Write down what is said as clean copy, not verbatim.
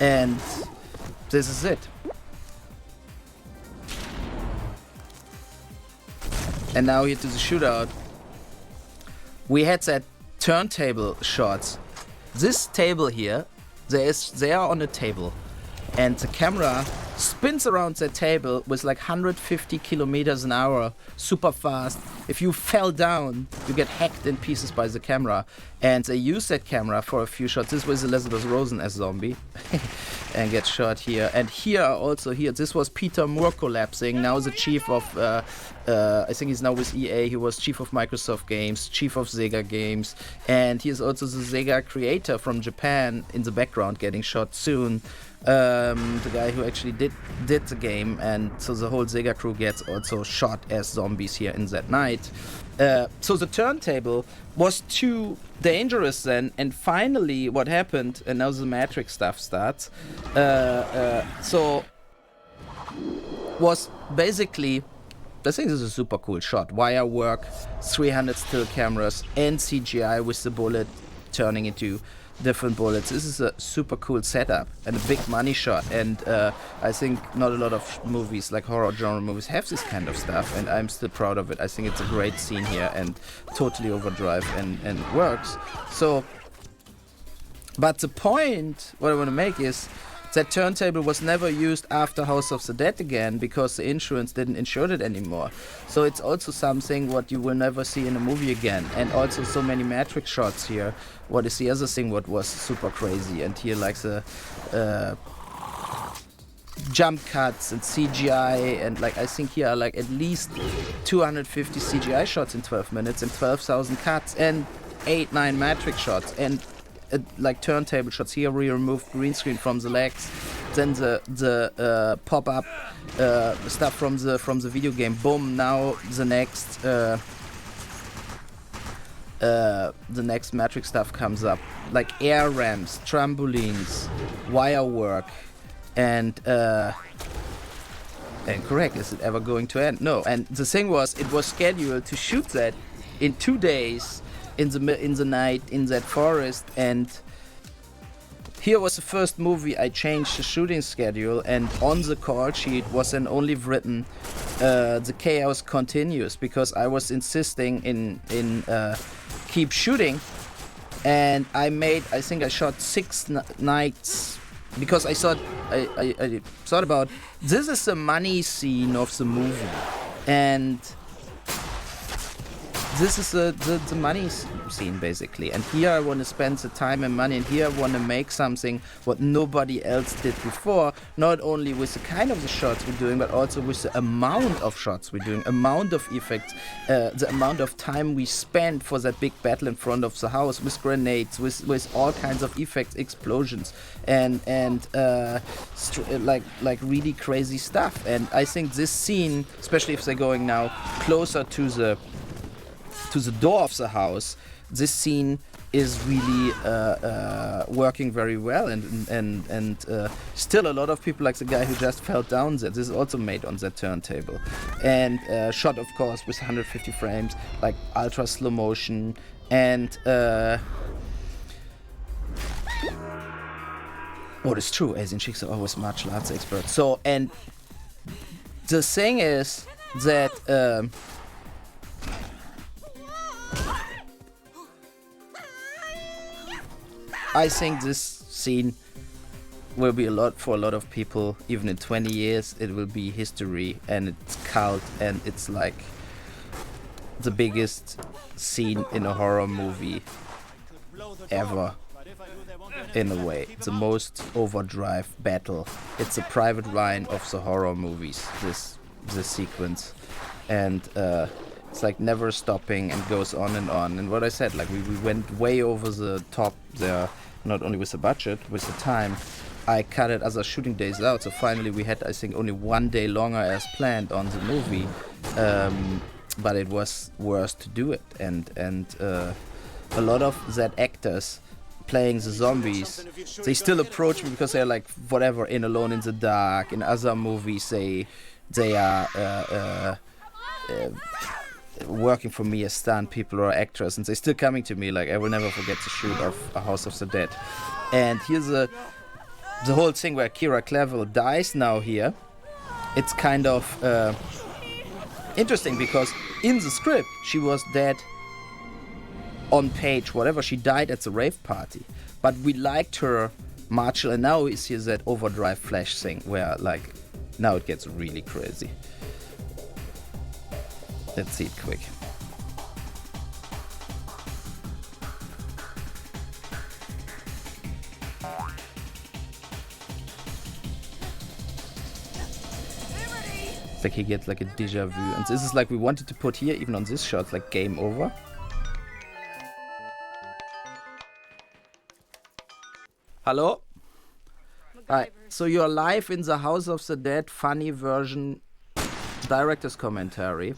And this is it. And now here to the shootout. We had that turntable shots. This table here, they are on a table, and the camera spins around that table with like 150 kilometers an hour, super fast. If you fell down, you get hacked in pieces by the camera. And they use that camera for a few shots. This was Elizabeth Rosen as zombie, and gets shot here. And here also here, this was Peter Moore collapsing. Now the chief of, I think he's now with EA. He was chief of Microsoft Games, chief of Sega Games, and he is also the Sega creator from Japan in the background, getting shot soon. The guy who actually did the game, and so the whole Sega crew gets also shot as zombies here in that night. So the turntable was too dangerous then, and finally what happened, and now the Matrix stuff starts, so was basically, I think this is a super cool shot, wire work, 300 still cameras, and CGI with the bullet turning into different bullets. This is a super cool setup and a big money shot, and I think not a lot of movies, like horror genre movies, have this kind of stuff, and I'm still proud of it. I think it's a great scene here and totally overdrive and works. So, but the point what I want to make is that turntable was never used after House of the Dead again because the insurance didn't insure it anymore. So it's also something what you will never see in a movie again. And also so many Matrix shots here. What is the other thing what was super crazy? And here like the jump cuts and CGI, and like I think here are like at least 250 CGI shots in 12 minutes and 12,000 cuts and 8-9 Matrix shots and like turntable shots. Here we removed green screen from the legs, then the pop-up stuff from the video game. Boom! Now the next Matrix stuff comes up, like air ramps, trampolines, wire work, and correct. Is it ever going to end? No. And the thing was, it was scheduled to shoot that in 2 days. In the night in that forest, and here was the first movie I changed the shooting schedule, and on the call sheet was then only written the chaos continues, because I was insisting in keep shooting, and I think I shot 6 nights because I thought I thought about this is the money scene of the movie, and this is the money scene basically, and here I want to spend the time and money, and here I want to make something what nobody else did before, not only with the kind of the shots we're doing, but also with the amount of shots we're doing, amount of effects, the amount of time we spend for that big battle in front of the house with grenades, with all kinds of effects, explosions, and like really crazy stuff. And I think this scene, especially if they're going now closer to the door of the house, this scene is really working very well, and still a lot of people, like the guy who just fell down there, this is also made on that turntable, and shot of course with 150 frames, like ultra slow motion, and what is true, Asian chicks are always martial arts experts. So, and the thing is that I think this scene will be for a lot of people, even in 20 years, it will be history, and it's cult, and it's like the biggest scene in a horror movie ever, in a way. The most overdrive battle. It's a private line of the horror movies, this sequence. And it's like never stopping and goes on and on. And what I said, like we went way over the top there, not only with the budget, with the time. I cut it other shooting days out, so finally we had, I think, only 1 day longer as planned on the movie. But it was worse to do it, and a lot of that actors playing the zombies, they still approach me because they're like, whatever, in Alone in the Dark, in other movies, they are working for me as stunt people or actors, and they're still coming to me like, I will never forget the shoot of A House of the Dead. And here's the whole thing where Kira Clavel dies now here, it's kind of interesting because in the script she was dead on page whatever, she died at the rave party, but we liked her Marshall, and now we see that overdrive flash thing where like now it gets really crazy. Let's see it quick. It's like he gets like a deja vu, and this is like we wanted to put here even on this shot, like game over. Hello? Hi. So you're live in the House of the Dead funny version director's commentary.